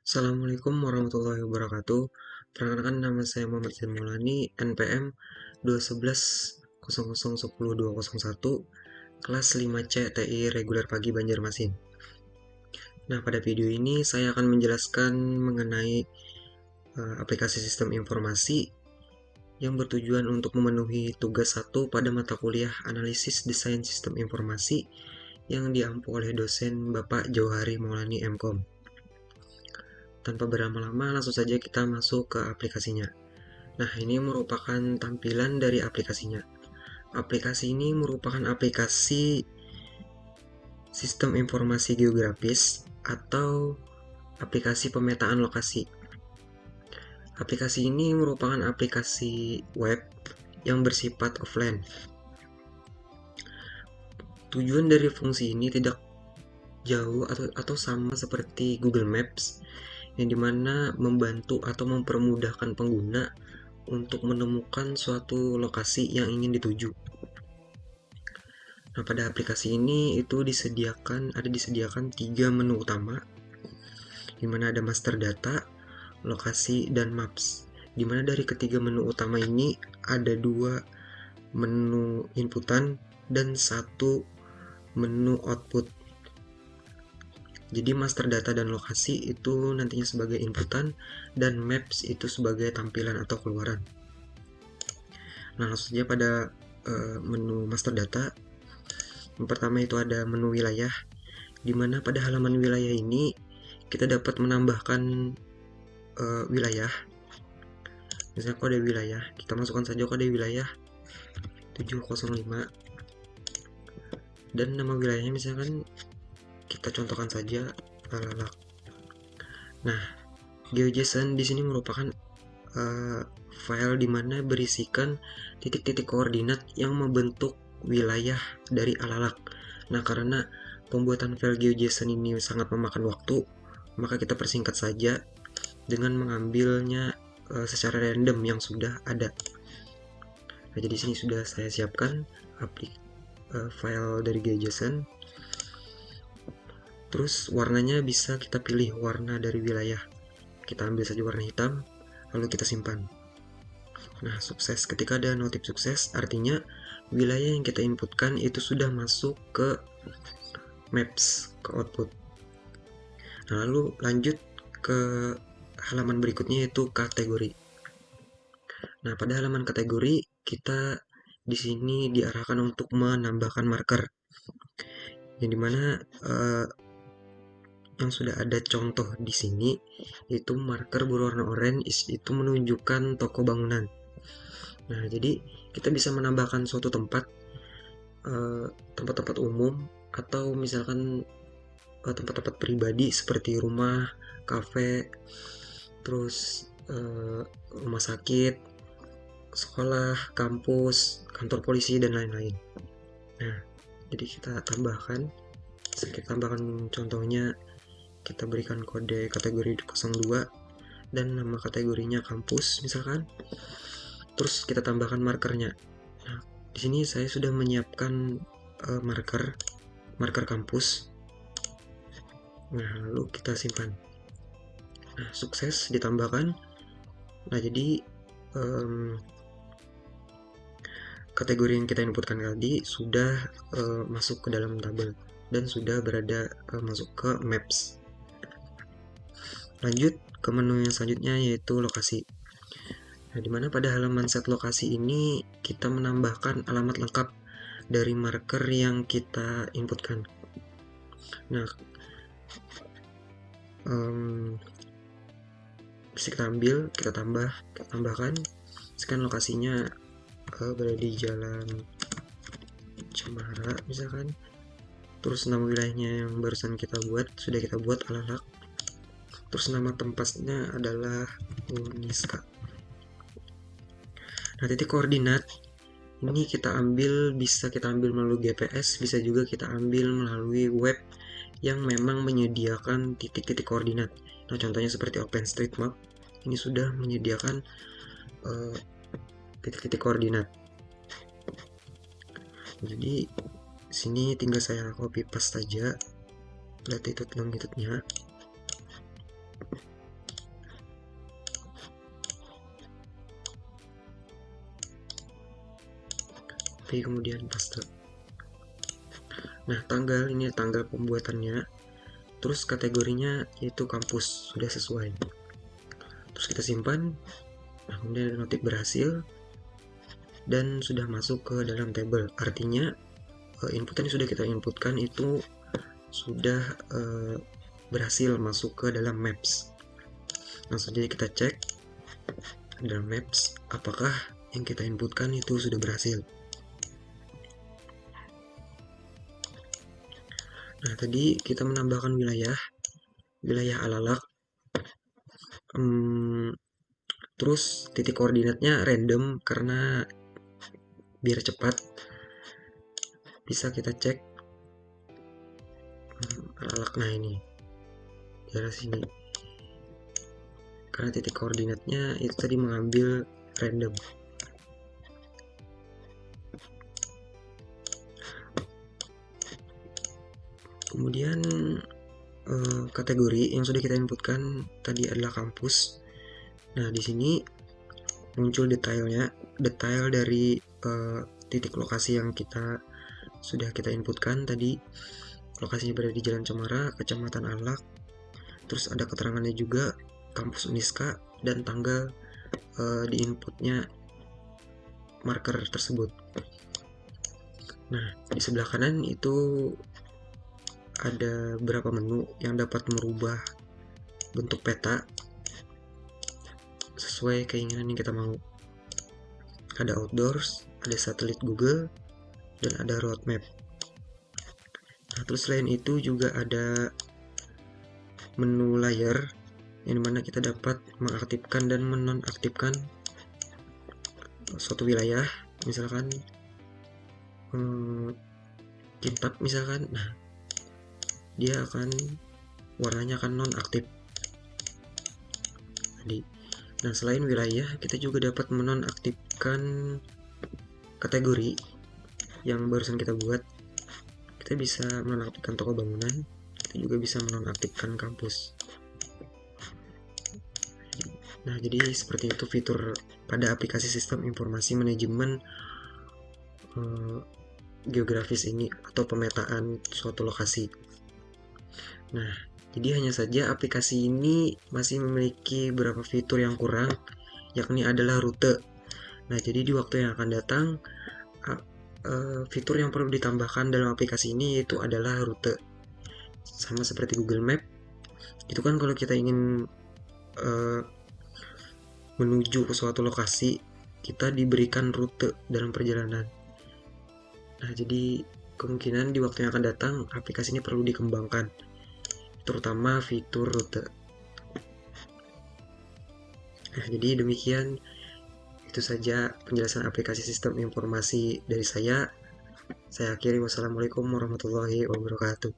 Assalamualaikum warahmatullahi wabarakatuh. Perkenalkan, nama saya Muhammad Zain Maulani, NPM 211 0010 201, kelas 5C TI Reguler Pagi Banjarmasin. Nah, pada video ini saya akan menjelaskan mengenai aplikasi sistem informasi yang bertujuan untuk memenuhi tugas 1 pada mata kuliah Analisis Desain Sistem Informasi yang diampu oleh dosen Bapak Jauhari Maulani MKOM. Tanpa berlama-lama, langsung saja kita masuk ke aplikasinya. Nah, ini merupakan tampilan dari aplikasinya. Aplikasi ini merupakan aplikasi sistem informasi geografis atau aplikasi pemetaan lokasi. Aplikasi ini merupakan aplikasi web yang bersifat offline. Tujuan dari fungsi ini tidak jauh atau sama seperti Google Maps, yang dimana membantu atau mempermudahkan pengguna untuk menemukan suatu lokasi yang ingin dituju. Nah, pada aplikasi ini itu disediakan 3 menu utama, di mana ada master data, lokasi, dan maps. Di mana dari ketiga menu utama ini ada 2 menu inputan dan 1 menu output. Jadi master data dan lokasi itu nantinya sebagai inputan dan maps itu sebagai tampilan atau keluaran. Nah, langsung saja pada menu master data. Yang pertama itu ada menu wilayah, di mana pada halaman wilayah ini kita dapat menambahkan wilayah. Misalnya kode wilayah, kita masukkan saja kode wilayah 705, dan nama wilayahnya misalkan kita contohkan saja Lalak. Nah, GeoJSON di sini merupakan file di mana berisikan titik-titik koordinat yang membentuk wilayah dari Alalak. Nah, karena pembuatan file GeoJSON ini sangat memakan waktu, maka kita persingkat saja dengan mengambilnya secara random yang sudah ada. Nah, jadi sini sudah saya siapkan file dari GeoJSON. Terus warnanya bisa kita pilih warna dari wilayah. Kita ambil saja warna hitam, lalu kita simpan. Nah, sukses. Ketika ada notif sukses, artinya wilayah yang kita inputkan itu sudah masuk ke maps, ke output. Nah, lalu lanjut ke halaman berikutnya, yaitu kategori. Nah, pada halaman kategori kita di sini diarahkan untuk menambahkan marker, yang dimana yang sudah ada contoh di sini, yaitu marker berwarna oranye itu menunjukkan toko bangunan. Nah, jadi kita bisa menambahkan suatu tempat-tempat umum, atau misalkan tempat-tempat pribadi seperti rumah, kafe, terus rumah sakit, sekolah, kampus, kantor polisi, dan lain-lain. Nah, jadi kita tambahkan contohnya, kita berikan kode kategori 02 dan nama kategorinya kampus misalkan. Terus kita tambahkan markernya. Nah, di sini saya sudah menyiapkan marker kampus. Nah, lalu kita simpan. Nah, sukses ditambahkan. Nah, jadi kategori yang kita inputkan tadi sudah masuk ke dalam tabel dan sudah berada masuk ke maps. Lanjut ke menu yang selanjutnya, yaitu lokasi. Nah, dimana pada halaman set lokasi ini kita menambahkan alamat lengkap dari marker yang kita inputkan. Nah, bisa kita ambil, kita tambahkan. Sekarang lokasinya berada di Jalan Cemara misalkan. Terus nama wilayahnya yang barusan sudah kita buat Alalak. Terus nama tempatnya adalah Uniska. Nah, titik koordinat ini bisa kita ambil melalui GPS, bisa juga kita ambil melalui web yang memang menyediakan titik-titik koordinat. Nah, contohnya seperti OpenStreetMap, ini sudah menyediakan titik-titik koordinat. Jadi sini tinggal saya copy paste saja latitude longitude-nya. copy kemudian paste. Nah, tanggal ini tanggal pembuatannya, terus kategorinya yaitu kampus, sudah sesuai. Terus kita simpan. Nah, kemudian ada notif berhasil dan sudah masuk ke dalam table. Artinya input yang sudah kita inputkan itu sudah berhasil masuk ke dalam maps. Langsung saja kita cek dalam maps apakah yang kita inputkan itu sudah berhasil. Nah, tadi kita menambahkan wilayah alalak, terus titik koordinatnya random karena biar cepat. Bisa kita cek alalak. Nah, ini daerah sini karena titik koordinatnya itu tadi mengambil random. Kemudian kategori yang sudah kita inputkan tadi adalah kampus. Nah, di sini muncul detailnya, detail dari titik lokasi yang sudah kita inputkan tadi. Lokasinya berada di Jalan Cemara, Kecamatan Alak. Terus ada keterangannya juga, kampus Uniska, dan tanggal di inputnya marker tersebut. Nah, di sebelah kanan itu ada beberapa menu yang dapat merubah bentuk peta sesuai keinginan yang kita mau. Ada outdoors, ada satelit Google, dan ada roadmap. Nah, terus selain itu juga ada menu layer yang dimana kita dapat mengaktifkan dan menonaktifkan suatu wilayah, misalkan kintab misalkan. Nah, dia akan warnanya akan nonaktif tadi. Nah, selain wilayah, kita juga dapat menonaktifkan kategori yang barusan kita buat. Kita bisa menonaktifkan toko bangunan, kita juga bisa menonaktifkan kampus. Nah, jadi seperti itu fitur pada aplikasi sistem informasi manajemen geografis ini atau pemetaan suatu lokasi. Nah, jadi hanya saja aplikasi ini masih memiliki beberapa fitur yang kurang, yakni adalah rute. Nah, jadi di waktu yang akan datang, fitur yang perlu ditambahkan dalam aplikasi ini yaitu adalah rute. Sama seperti Google Map, itu kan kalau kita ingin menuju ke suatu lokasi, kita diberikan rute dalam perjalanan. Nah, jadi kemungkinan di waktu yang akan datang, aplikasi ini perlu dikembangkan, terutama fitur rute. Nah, jadi demikian, itu saja penjelasan aplikasi sistem informasi dari saya. Saya akhiri, wassalamualaikum warahmatullahi wabarakatuh.